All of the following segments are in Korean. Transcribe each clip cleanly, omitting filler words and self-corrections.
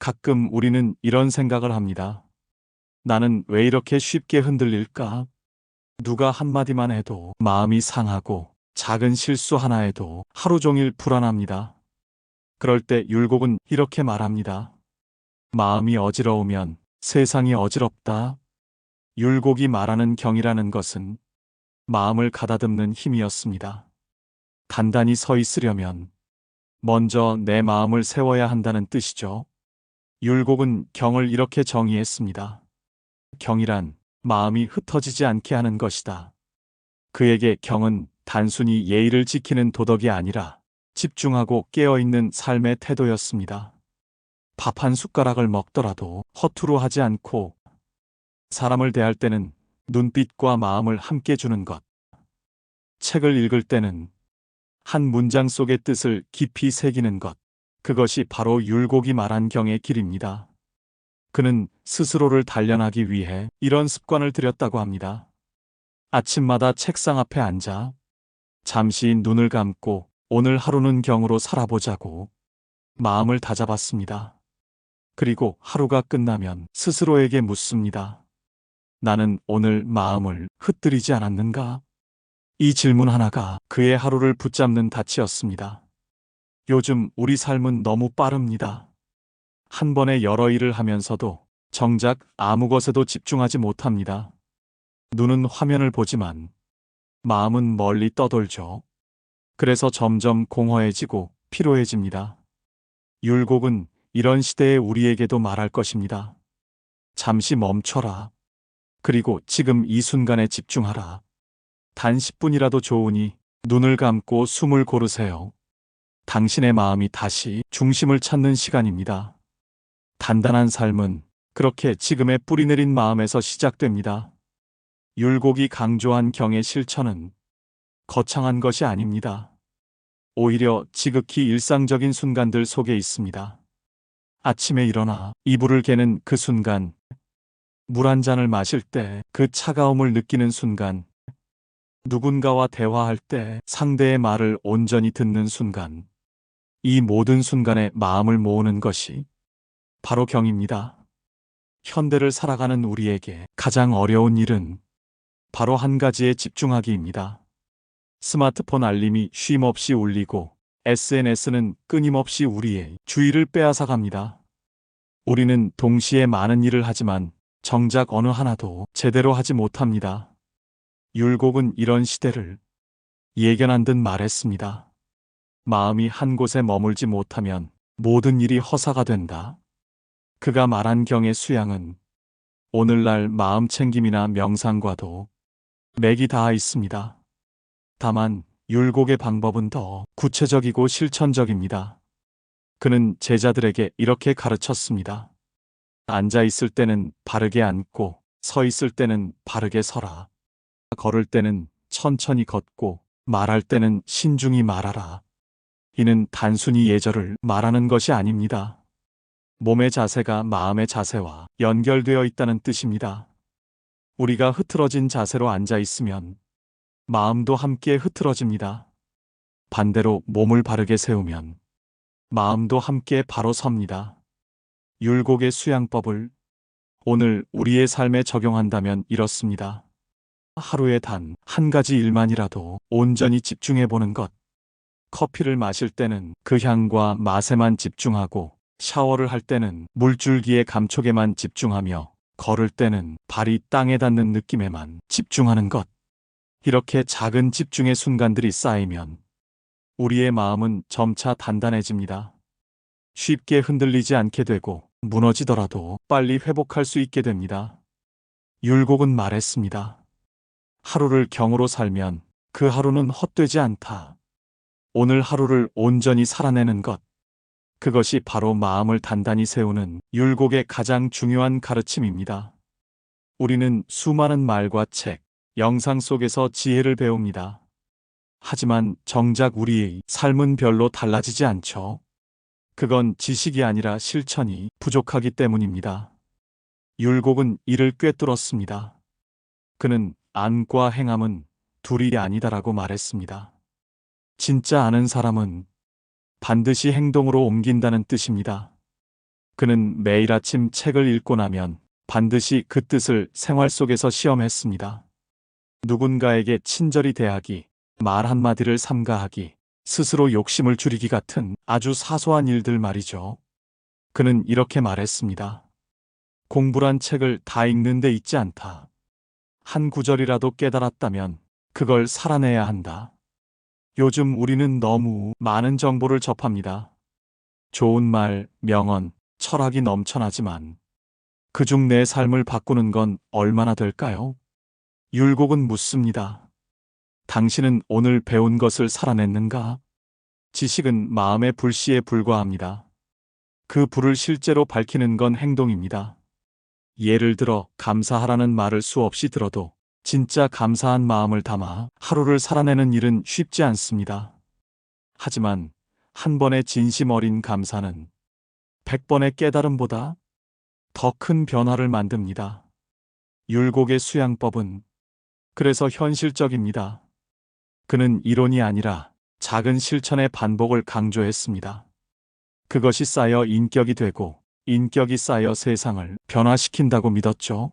가끔 우리는 이런 생각을 합니다. 나는 왜 이렇게 쉽게 흔들릴까? 누가 한마디만 해도 마음이 상하고 작은 실수 하나에도 하루 종일 불안합니다. 그럴 때 율곡은 이렇게 말합니다. 마음이 어지러우면 세상이 어지럽다. 율곡이 말하는 경이라는 것은 마음을 가다듬는 힘이었습니다. 단단히 서 있으려면 먼저 내 마음을 세워야 한다는 뜻이죠. 율곡은 경을 이렇게 정의했습니다. 경이란 마음이 흩어지지 않게 하는 것이다. 그에게 경은 단순히 예의를 지키는 도덕이 아니라 집중하고 깨어있는 삶의 태도였습니다. 밥 한 숟가락을 먹더라도 허투루 하지 않고 사람을 대할 때는 눈빛과 마음을 함께 주는 것. 책을 읽을 때는 한 문장 속의 뜻을 깊이 새기는 것. 그것이 바로 율곡이 말한 경의 길입니다. 그는 스스로를 단련하기 위해 이런 습관을 들였다고 합니다. 아침마다 책상 앞에 앉아 잠시 눈을 감고 오늘 하루는 경으로 살아보자고 마음을 다잡았습니다. 그리고 하루가 끝나면 스스로에게 묻습니다. 나는 오늘 마음을 흩뜨리지 않았는가? 이 질문 하나가 그의 하루를 붙잡는 닻이었습니다. 요즘 우리 삶은 너무 빠릅니다. 한 번에 여러 일을 하면서도 정작 아무 것에도 집중하지 못합니다. 눈은 화면을 보지만 마음은 멀리 떠돌죠. 그래서 점점 공허해지고 피로해집니다. 율곡은 이런 시대에 우리에게도 말할 것입니다. 잠시 멈춰라. 그리고 지금 이 순간에 집중하라. 단 10분이라도 좋으니 눈을 감고 숨을 고르세요. 당신의 마음이 다시 중심을 찾는 시간입니다. 단단한 삶은 그렇게 지금의 뿌리내린 마음에서 시작됩니다. 율곡이 강조한 경의 실천은 거창한 것이 아닙니다. 오히려 지극히 일상적인 순간들 속에 있습니다. 아침에 일어나 이불을 개는 그 순간, 물 한 잔을 마실 때 그 차가움을 느끼는 순간, 누군가와 대화할 때 상대의 말을 온전히 듣는 순간, 이 모든 순간에 마음을 모으는 것이 바로 경입니다. 현대를 살아가는 우리에게 가장 어려운 일은 바로 한 가지에 집중하기입니다. 스마트폰 알림이 쉼없이 울리고 SNS는 끊임없이 우리의 주의를 빼앗아갑니다. 우리는 동시에 많은 일을 하지만 정작 어느 하나도 제대로 하지 못합니다. 율곡은 이런 시대를 예견한 듯 말했습니다. 마음이 한 곳에 머물지 못하면 모든 일이 허사가 된다. 그가 말한 경의 수양은 오늘날 마음 챙김이나 명상과도 맥이 닿아 있습니다. 다만 율곡의 방법은 더 구체적이고 실천적입니다. 그는 제자들에게 이렇게 가르쳤습니다. 앉아 있을 때는 바르게 앉고 서 있을 때는 바르게 서라. 걸을 때는 천천히 걷고 말할 때는 신중히 말하라. 이는 단순히 예절을 말하는 것이 아닙니다. 몸의 자세가 마음의 자세와 연결되어 있다는 뜻입니다. 우리가 흐트러진 자세로 앉아 있으면 마음도 함께 흐트러집니다. 반대로 몸을 바르게 세우면 마음도 함께 바로 섭니다. 율곡의 수양법을 오늘 우리의 삶에 적용한다면 이렇습니다. 하루에 단 한 가지 일만이라도 온전히 집중해 보는 것. 커피를 마실 때는 그 향과 맛에만 집중하고 샤워를 할 때는 물줄기의 감촉에만 집중하며 걸을 때는 발이 땅에 닿는 느낌에만 집중하는 것. 이렇게 작은 집중의 순간들이 쌓이면 우리의 마음은 점차 단단해집니다. 쉽게 흔들리지 않게 되고 무너지더라도 빨리 회복할 수 있게 됩니다. 율곡은 말했습니다. 하루를 경으로 살면 그 하루는 헛되지 않다. 오늘 하루를 온전히 살아내는 것. 그것이 바로 마음을 단단히 세우는 율곡의 가장 중요한 가르침입니다. 우리는 수많은 말과 책, 영상 속에서 지혜를 배웁니다. 하지만 정작 우리의 삶은 별로 달라지지 않죠. 그건 지식이 아니라 실천이 부족하기 때문입니다. 율곡은 이를 꿰뚫었습니다. 그는 안과 행함은 둘이 아니다라고 말했습니다. 진짜 아는 사람은 반드시 행동으로 옮긴다는 뜻입니다. 그는 매일 아침 책을 읽고 나면 반드시 그 뜻을 생활 속에서 시험했습니다. 누군가에게 친절히 대하기, 말 한마디를 삼가하기, 스스로 욕심을 줄이기 같은 아주 사소한 일들 말이죠. 그는 이렇게 말했습니다. 공부란 책을 다 읽는 데 있지 않다. 한 구절이라도 깨달았다면 그걸 살아내야 한다. 요즘 우리는 너무 많은 정보를 접합니다. 좋은 말, 명언, 철학이 넘쳐나지만 그중 내 삶을 바꾸는 건 얼마나 될까요? 율곡은 묻습니다. 당신은 오늘 배운 것을 살아냈는가? 지식은 마음의 불씨에 불과합니다. 그 불을 실제로 밝히는 건 행동입니다. 예를 들어 감사하라는 말을 수없이 들어도 진짜 감사한 마음을 담아 하루를 살아내는 일은 쉽지 않습니다. 하지만 한 번의 진심 어린 감사는 100번의 깨달음보다 더 큰 변화를 만듭니다. 율곡의 수양법은 그래서 현실적입니다. 그는 이론이 아니라 작은 실천의 반복을 강조했습니다. 그것이 쌓여 인격이 되고 인격이 쌓여 세상을 변화시킨다고 믿었죠.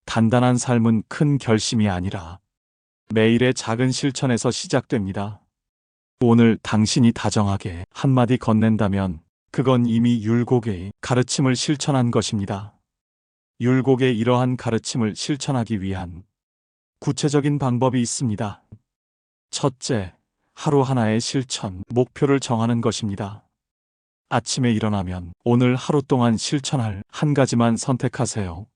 단단한 삶은 큰 결심이 아니라 매일의 작은 실천에서 시작됩니다. 오늘 당신이 다정하게 한마디 건넨다면 그건 이미 율곡의 가르침을 실천한 것입니다. 율곡의 이러한 가르침을 실천하기 위한 구체적인 방법이 있습니다. 첫째, 하루 하나의 실천, 목표를 정하는 것입니다. 아침에 일어나면 오늘 하루 동안 실천할 한 가지만 선택하세요.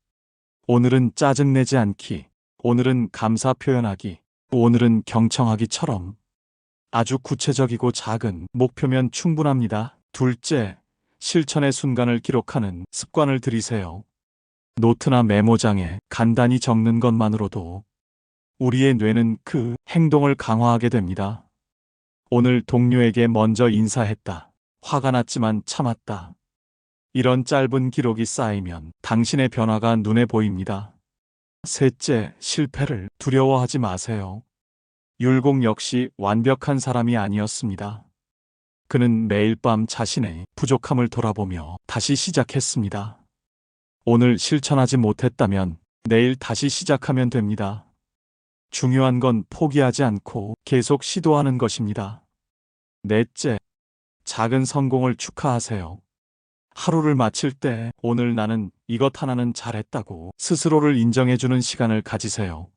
오늘은 짜증내지 않기, 오늘은 감사 표현하기, 오늘은 경청하기처럼 아주 구체적이고 작은 목표면 충분합니다. 둘째, 실천의 순간을 기록하는 습관을 들이세요. 노트나 메모장에 간단히 적는 것만으로도 우리의 뇌는 그 행동을 강화하게 됩니다. 오늘 동료에게 먼저 인사했다. 화가 났지만 참았다. 이런 짧은 기록이 쌓이면 당신의 변화가 눈에 보입니다. 셋째, 실패를 두려워하지 마세요. 율곡 역시 완벽한 사람이 아니었습니다. 그는 매일 밤 자신의 부족함을 돌아보며 다시 시작했습니다. 오늘 실천하지 못했다면 내일 다시 시작하면 됩니다. 중요한 건 포기하지 않고 계속 시도하는 것입니다. 넷째, 작은 성공을 축하하세요. 하루를 마칠 때 오늘 나는 이것 하나는 잘했다고 스스로를 인정해주는 시간을 가지세요.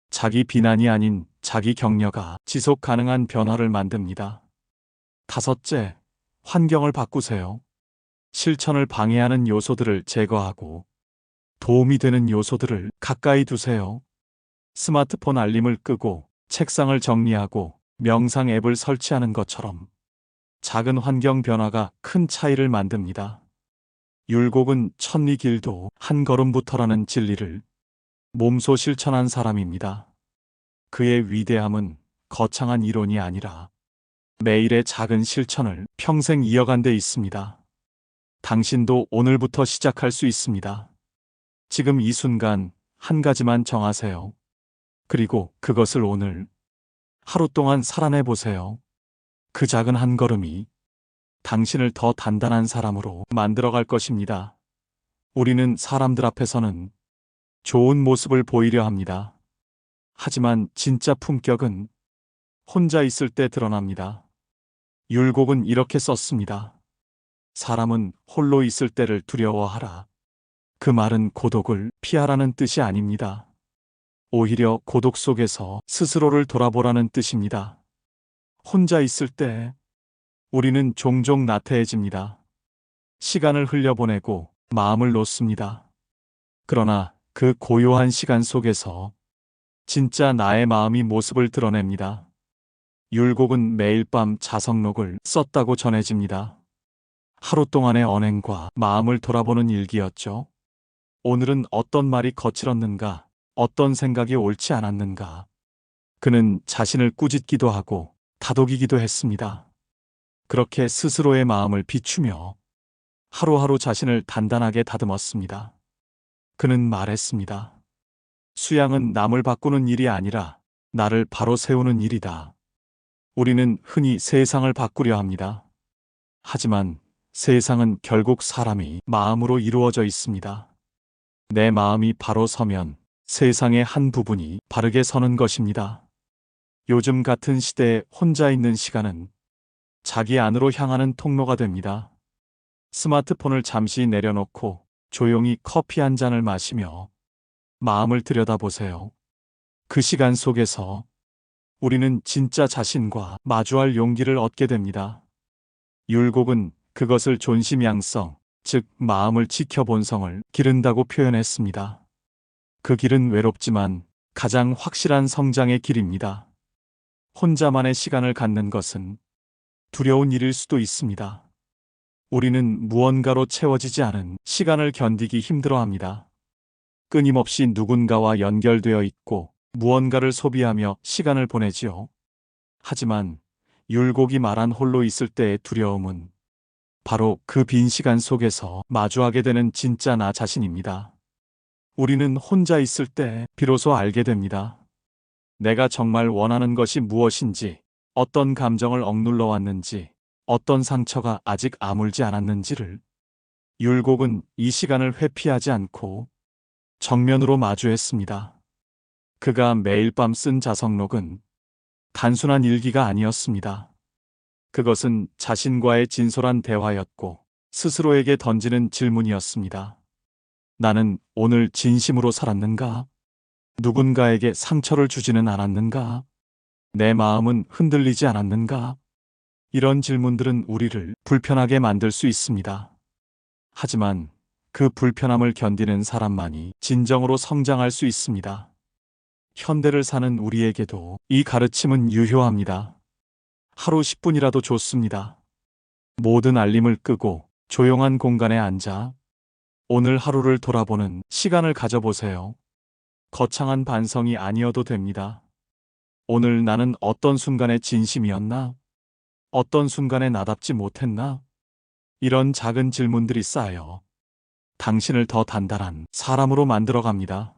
자기 비난이 아닌 자기 격려가 지속 가능한 변화를 만듭니다. 다섯째, 환경을 바꾸세요. 실천을 방해하는 요소들을 제거하고 도움이 되는 요소들을 가까이 두세요. 스마트폰 알림을 끄고 책상을 정리하고 명상 앱을 설치하는 것처럼 작은 환경 변화가 큰 차이를 만듭니다. 율곡은 천리길도 한 걸음부터라는 진리를 몸소 실천한 사람입니다. 그의 위대함은 거창한 이론이 아니라 매일의 작은 실천을 평생 이어간 데 있습니다. 당신도 오늘부터 시작할 수 있습니다. 지금 이 순간 한 가지만 정하세요. 그리고 그것을 오늘 하루 동안 살아내 보세요. 그 작은 한 걸음이 당신을 더 단단한 사람으로 만들어갈 것입니다. 우리는 사람들 앞에서는 좋은 모습을 보이려 합니다. 하지만 진짜 품격은 혼자 있을 때 드러납니다. 율곡은 이렇게 썼습니다. 사람은 홀로 있을 때를 두려워하라. 그 말은 고독을 피하라는 뜻이 아닙니다. 오히려 고독 속에서 스스로를 돌아보라는 뜻입니다. 혼자 있을 때 우리는 종종 나태해집니다. 시간을 흘려보내고 마음을 놓습니다. 그러나 그 고요한 시간 속에서 진짜 나의 마음이 모습을 드러냅니다. 율곡은 매일 밤 자성록을 썼다고 전해집니다. 하루 동안의 언행과 마음을 돌아보는 일기였죠. 오늘은 어떤 말이 거칠었는가, 어떤 생각이 옳지 않았는가. 그는 자신을 꾸짖기도 하고 다독이기도 했습니다. 그렇게 스스로의 마음을 비추며 하루하루 자신을 단단하게 다듬었습니다. 그는 말했습니다. 수양은 남을 바꾸는 일이 아니라 나를 바로 세우는 일이다. 우리는 흔히 세상을 바꾸려 합니다. 하지만 세상은 결국 사람이 마음으로 이루어져 있습니다. 내 마음이 바로 서면 세상의 한 부분이 바르게 서는 것입니다. 요즘 같은 시대에 혼자 있는 시간은 자기 안으로 향하는 통로가 됩니다. 스마트폰을 잠시 내려놓고 조용히 커피 한 잔을 마시며 마음을 들여다보세요. 그 시간 속에서 우리는 진짜 자신과 마주할 용기를 얻게 됩니다. 율곡은 그것을 존심양성, 즉 마음을 지켜본성을 기른다고 표현했습니다. 그 길은 외롭지만 가장 확실한 성장의 길입니다. 혼자만의 시간을 갖는 것은 두려운 일일 수도 있습니다. 우리는 무언가로 채워지지 않은 시간을 견디기 힘들어합니다. 끊임없이 누군가와 연결되어 있고 무언가를 소비하며 시간을 보내지요. 하지만 율곡이 말한 홀로 있을 때의 두려움은 바로 그 빈 시간 속에서 마주하게 되는 진짜 나 자신입니다. 우리는 혼자 있을 때 비로소 알게 됩니다. 내가 정말 원하는 것이 무엇인지, 어떤 감정을 억눌러 왔는지, 어떤 상처가 아직 아물지 않았는지를. 율곡은 이 시간을 회피하지 않고 정면으로 마주했습니다. 그가 매일 밤 쓴 자성록은 단순한 일기가 아니었습니다. 그것은 자신과의 진솔한 대화였고 스스로에게 던지는 질문이었습니다. 나는 오늘 진심으로 살았는가? 누군가에게 상처를 주지는 않았는가? 내 마음은 흔들리지 않았는가? 이런 질문들은 우리를 불편하게 만들 수 있습니다. 하지만 그 불편함을 견디는 사람만이 진정으로 성장할 수 있습니다. 현대를 사는 우리에게도 이 가르침은 유효합니다. 하루 10분이라도 좋습니다. 모든 알림을 끄고 조용한 공간에 앉아 오늘 하루를 돌아보는 시간을 가져보세요. 거창한 반성이 아니어도 됩니다. 오늘 나는 어떤 순간에 진심이었나? 어떤 순간에 나답지 못했나? 이런 작은 질문들이 쌓여 당신을 더 단단한 사람으로 만들어갑니다.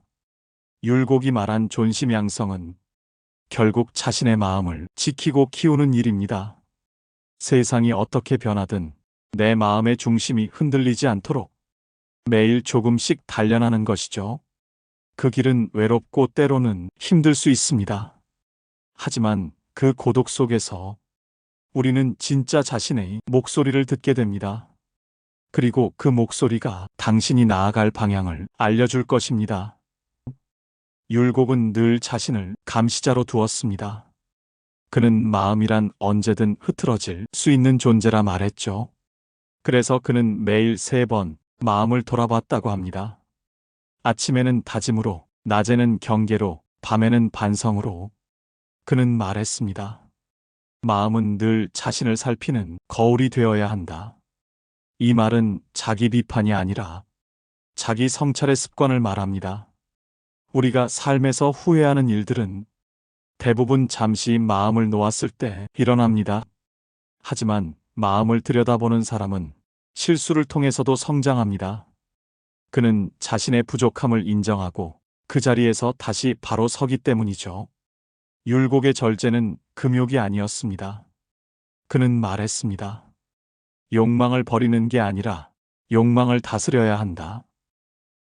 율곡이 말한 존심양성은 결국 자신의 마음을 지키고 키우는 일입니다. 세상이 어떻게 변하든 내 마음의 중심이 흔들리지 않도록 매일 조금씩 단련하는 것이죠. 그 길은 외롭고 때로는 힘들 수 있습니다. 하지만 그 고독 속에서 우리는 진짜 자신의 목소리를 듣게 됩니다. 그리고 그 목소리가 당신이 나아갈 방향을 알려줄 것입니다. 율곡은 늘 자신을 감시자로 두었습니다. 그는 마음이란 언제든 흐트러질 수 있는 존재라 말했죠. 그래서 그는 매일 3번 마음을 돌아봤다고 합니다. 아침에는 다짐으로, 낮에는 경계로, 밤에는 반성으로. 그는 말했습니다. 마음은 늘 자신을 살피는 거울이 되어야 한다. 이 말은 자기 비판이 아니라 자기 성찰의 습관을 말합니다. 우리가 삶에서 후회하는 일들은 대부분 잠시 마음을 놓았을 때 일어납니다. 하지만 마음을 들여다보는 사람은 실수를 통해서도 성장합니다. 그는 자신의 부족함을 인정하고 그 자리에서 다시 바로 서기 때문이죠. 율곡의 절제는 금욕이 아니었습니다. 그는 말했습니다. 욕망을 버리는 게 아니라 욕망을 다스려야 한다.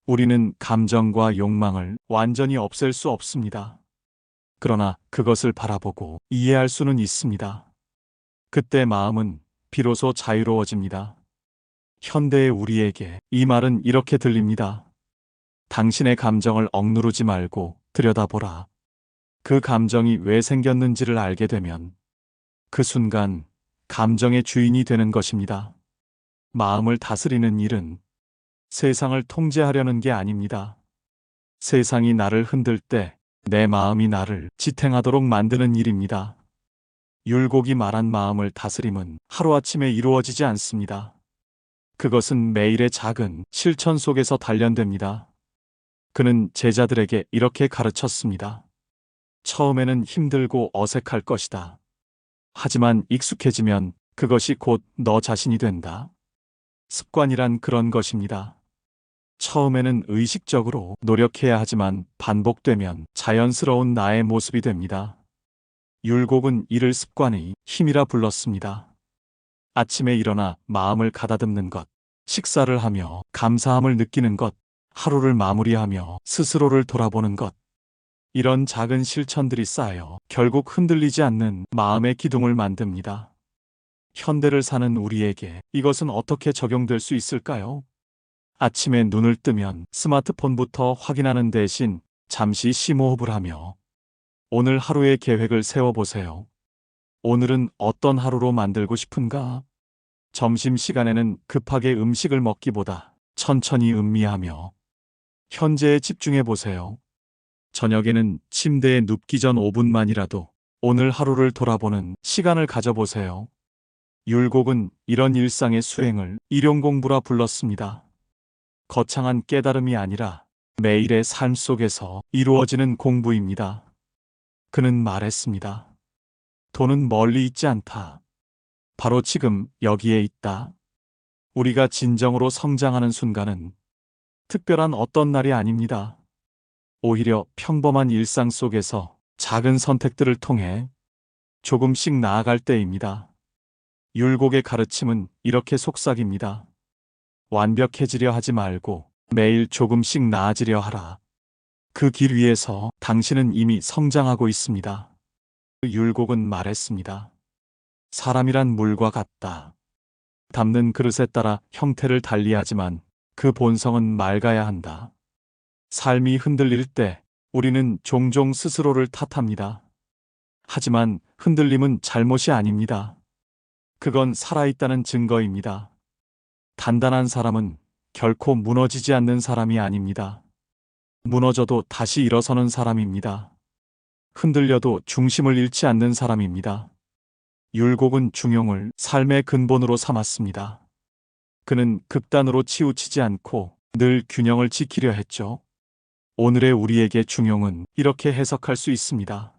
우리는 감정과 욕망을 완전히 없앨 수 없습니다. 그러나 그것을 바라보고 이해할 수는 있습니다. 그때 마음은 비로소 자유로워집니다. 현대의 우리에게 이 말은 이렇게 들립니다. 당신의 감정을 억누르지 말고 들여다보라. 그 감정이 왜 생겼는지를 알게 되면 그 순간 감정의 주인이 되는 것입니다. 마음을 다스리는 일은 세상을 통제하려는 게 아닙니다. 세상이 나를 흔들 때 내 마음이 나를 지탱하도록 만드는 일입니다. 율곡이 말한 마음을 다스림은 하루아침에 이루어지지 않습니다. 그것은 매일의 작은 실천 속에서 단련됩니다. 그는 제자들에게 이렇게 가르쳤습니다. 처음에는 힘들고 어색할 것이다. 하지만 익숙해지면 그것이 곧 너 자신이 된다. 습관이란 그런 것입니다. 처음에는 의식적으로 노력해야 하지만 반복되면 자연스러운 나의 모습이 됩니다. 율곡은 이를 습관의 힘이라 불렀습니다. 아침에 일어나 마음을 가다듬는 것, 식사를 하며 감사함을 느끼는 것, 하루를 마무리하며 스스로를 돌아보는 것. 이런 작은 실천들이 쌓여 결국 흔들리지 않는 마음의 기둥을 만듭니다. 현대를 사는 우리에게 이것은 어떻게 적용될 수 있을까요? 아침에 눈을 뜨면 스마트폰부터 확인하는 대신 잠시 심호흡을 하며 오늘 하루의 계획을 세워보세요. 오늘은 어떤 하루로 만들고 싶은가? 점심시간에는 급하게 음식을 먹기보다 천천히 음미하며 현재에 집중해 보세요. 저녁에는 침대에 눕기 전 5분만이라도 오늘 하루를 돌아보는 시간을 가져보세요. 율곡은 이런 일상의 수행을 일용공부라 불렀습니다. 거창한 깨달음이 아니라 매일의 삶 속에서 이루어지는 공부입니다. 그는 말했습니다. 돈은 멀리 있지 않다. 바로 지금 여기에 있다. 우리가 진정으로 성장하는 순간은 특별한 어떤 날이 아닙니다. 오히려 평범한 일상 속에서 작은 선택들을 통해 조금씩 나아갈 때입니다. 율곡의 가르침은 이렇게 속삭입니다. 완벽해지려 하지 말고 매일 조금씩 나아지려 하라. 그 길 위에서 당신은 이미 성장하고 있습니다. 율곡은 말했습니다. 사람이란 물과 같다. 담는 그릇에 따라 형태를 달리하지만 그 본성은 맑아야 한다. 삶이 흔들릴 때 우리는 종종 스스로를 탓합니다. 하지만 흔들림은 잘못이 아닙니다. 그건 살아있다는 증거입니다. 단단한 사람은 결코 무너지지 않는 사람이 아닙니다. 무너져도 다시 일어서는 사람입니다. 흔들려도 중심을 잃지 않는 사람입니다. 율곡은 중용을 삶의 근본으로 삼았습니다. 그는 극단으로 치우치지 않고 늘 균형을 지키려 했죠. 오늘의 우리에게 중용은 이렇게 해석할 수 있습니다.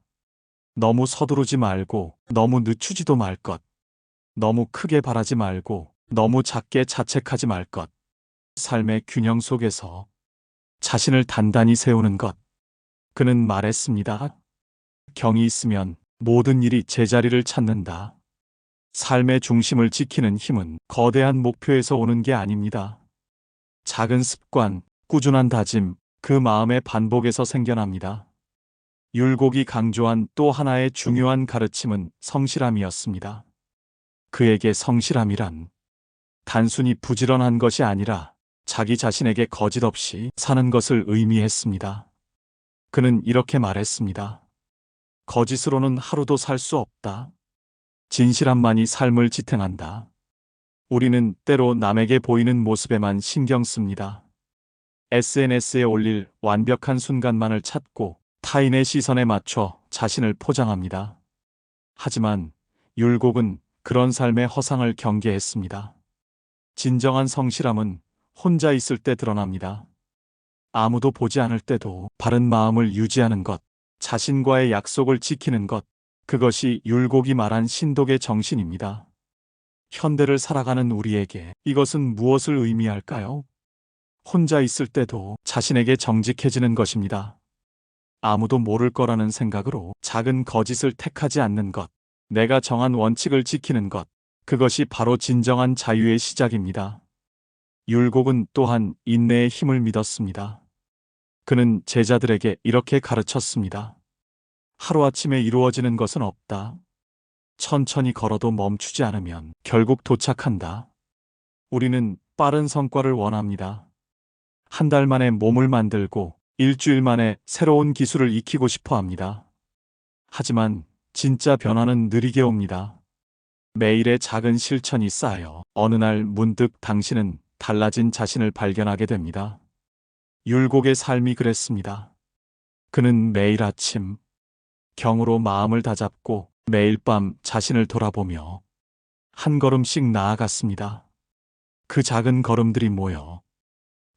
너무 서두르지 말고 너무 늦추지도 말 것. 너무 크게 바라지 말고 너무 작게 자책하지 말 것. 삶의 균형 속에서 자신을 단단히 세우는 것. 그는 말했습니다. 경이 있으면 모든 일이 제자리를 찾는다. 삶의 중심을 지키는 힘은 거대한 목표에서 오는 게 아닙니다. 작은 습관, 꾸준한 다짐, 그 마음의 반복에서 생겨납니다. 율곡이 강조한 또 하나의 중요한 가르침은 성실함이었습니다. 그에게 성실함이란 단순히 부지런한 것이 아니라 자기 자신에게 거짓 없이 사는 것을 의미했습니다. 그는 이렇게 말했습니다. 거짓으로는 하루도 살 수 없다. 진실함만이 삶을 지탱한다. 우리는 때로 남에게 보이는 모습에만 신경 씁니다. SNS에 올릴 완벽한 순간만을 찾고 타인의 시선에 맞춰 자신을 포장합니다. 하지만 율곡은 그런 삶의 허상을 경계했습니다. 진정한 성실함은 혼자 있을 때 드러납니다. 아무도 보지 않을 때도 바른 마음을 유지하는 것, 자신과의 약속을 지키는 것, 그것이 율곡이 말한 신독의 정신입니다. 현대를 살아가는 우리에게 이것은 무엇을 의미할까요? 혼자 있을 때도 자신에게 정직해지는 것입니다. 아무도 모를 거라는 생각으로 작은 거짓을 택하지 않는 것, 내가 정한 원칙을 지키는 것, 그것이 바로 진정한 자유의 시작입니다. 율곡은 또한 인내의 힘을 믿었습니다. 그는 제자들에게 이렇게 가르쳤습니다. 하루아침에 이루어지는 것은 없다. 천천히 걸어도 멈추지 않으면 결국 도착한다. 우리는 빠른 성과를 원합니다. 한 달 만에 몸을 만들고 일주일 만에 새로운 기술을 익히고 싶어 합니다. 하지만 진짜 변화는 느리게 옵니다. 매일의 작은 실천이 쌓여 어느 날 문득 당신은 달라진 자신을 발견하게 됩니다. 율곡의 삶이 그랬습니다. 그는 매일 아침 경으로 마음을 다잡고 매일 밤 자신을 돌아보며 한 걸음씩 나아갔습니다. 그 작은 걸음들이 모여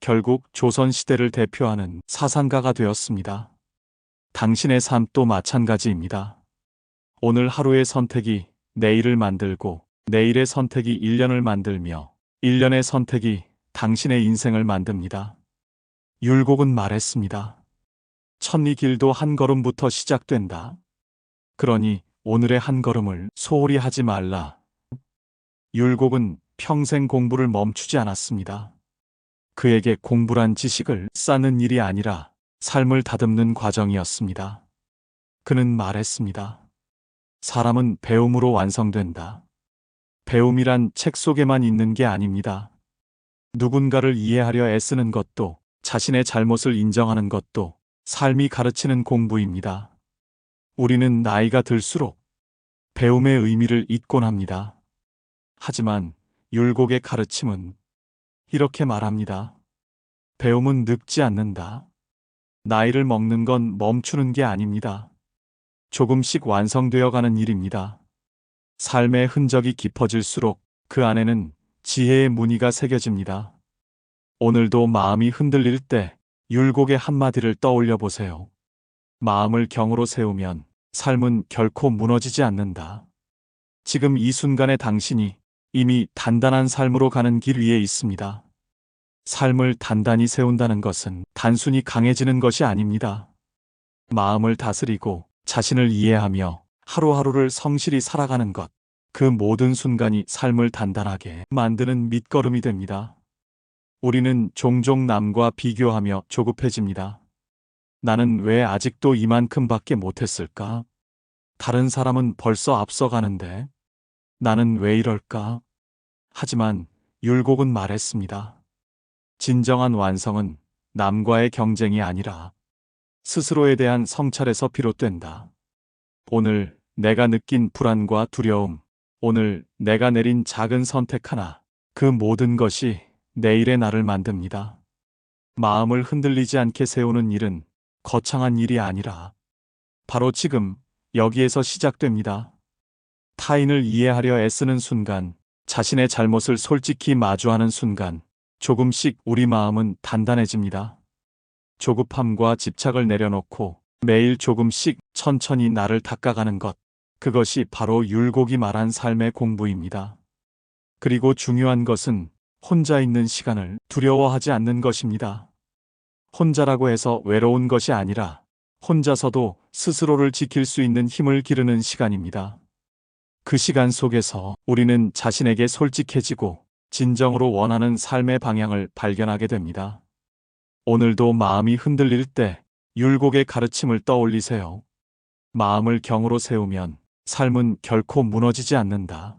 결국 조선시대를 대표하는 사상가가 되었습니다. 당신의 삶도 마찬가지입니다. 오늘 하루의 선택이 내일을 만들고 내일의 선택이 1년을 만들며 1년의 선택이 당신의 인생을 만듭니다. 율곡은 말했습니다. 천리 길도 한 걸음부터 시작된다. 그러니 오늘의 한 걸음을 소홀히 하지 말라. 율곡은 평생 공부를 멈추지 않았습니다. 그에게 공부란 지식을 쌓는 일이 아니라 삶을 다듬는 과정이었습니다. 그는 말했습니다. 사람은 배움으로 완성된다. 배움이란 책 속에만 있는 게 아닙니다. 누군가를 이해하려 애쓰는 것도, 자신의 잘못을 인정하는 것도 삶이 가르치는 공부입니다. 우리는 나이가 들수록 배움의 의미를 잊곤 합니다. 하지만 율곡의 가르침은 이렇게 말합니다. 배움은 늙지 않는다. 나이를 먹는 건 멈추는 게 아닙니다. 조금씩 완성되어 가는 일입니다. 삶의 흔적이 깊어질수록 그 안에는 지혜의 무늬가 새겨집니다. 오늘도 마음이 흔들릴 때 율곡의 한마디를 떠올려 보세요. 마음을 경으로 세우면 삶은 결코 무너지지 않는다. 지금 이 순간의 당신이 이미 단단한 삶으로 가는 길 위에 있습니다. 삶을 단단히 세운다는 것은 단순히 강해지는 것이 아닙니다. 마음을 다스리고 자신을 이해하며 하루하루를 성실히 살아가는 것, 그 모든 순간이 삶을 단단하게 만드는 밑거름이 됩니다. 우리는 종종 남과 비교하며 조급해집니다. 나는 왜 아직도 이만큼밖에 못했을까? 다른 사람은 벌써 앞서가는데 나는 왜 이럴까? 하지만 율곡은 말했습니다. 진정한 완성은 남과의 경쟁이 아니라 스스로에 대한 성찰에서 비롯된다. 오늘 내가 느낀 불안과 두려움, 오늘 내가 내린 작은 선택 하나, 그 모든 것이 내일의 나를 만듭니다. 마음을 흔들리지 않게 세우는 일은 거창한 일이 아니라 바로 지금 여기에서 시작됩니다. 타인을 이해하려 애쓰는 순간, 자신의 잘못을 솔직히 마주하는 순간, 조금씩 우리 마음은 단단해집니다. 조급함과 집착을 내려놓고 매일 조금씩 천천히 나를 닦아가는 것, 그것이 바로 율곡이 말한 삶의 공부입니다. 그리고 중요한 것은 혼자 있는 시간을 두려워하지 않는 것입니다. 혼자라고 해서 외로운 것이 아니라 혼자서도 스스로를 지킬 수 있는 힘을 기르는 시간입니다. 그 시간 속에서 우리는 자신에게 솔직해지고 진정으로 원하는 삶의 방향을 발견하게 됩니다. 오늘도 마음이 흔들릴 때 율곡의 가르침을 떠올리세요. 마음을 경으로 세우면 삶은 결코 무너지지 않는다.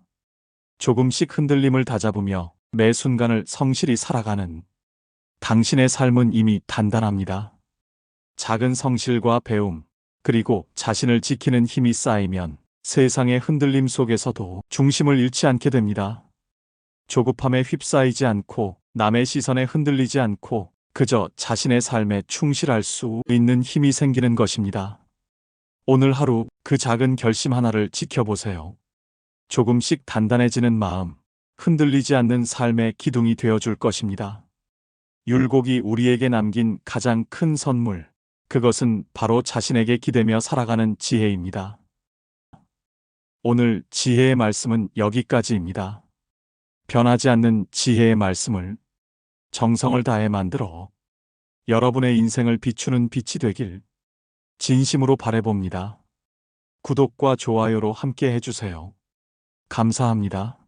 조금씩 흔들림을 다잡으며 매 순간을 성실히 살아가는 당신의 삶은 이미 단단합니다. 작은 성실과 배움, 그리고 자신을 지키는 힘이 쌓이면 세상의 흔들림 속에서도 중심을 잃지 않게 됩니다. 조급함에 휩싸이지 않고 남의 시선에 흔들리지 않고 그저 자신의 삶에 충실할 수 있는 힘이 생기는 것입니다. 오늘 하루 그 작은 결심 하나를 지켜보세요. 조금씩 단단해지는 마음, 흔들리지 않는 삶의 기둥이 되어줄 것입니다. 율곡이 우리에게 남긴 가장 큰 선물, 그것은 바로 자신에게 기대며 살아가는 지혜입니다. 오늘 지혜의 말씀은 여기까지입니다. 변하지 않는 지혜의 말씀을 정성을 다해 만들어 여러분의 인생을 비추는 빛이 되길 진심으로 바라봅니다. 구독과 좋아요로 함께 해주세요. 감사합니다.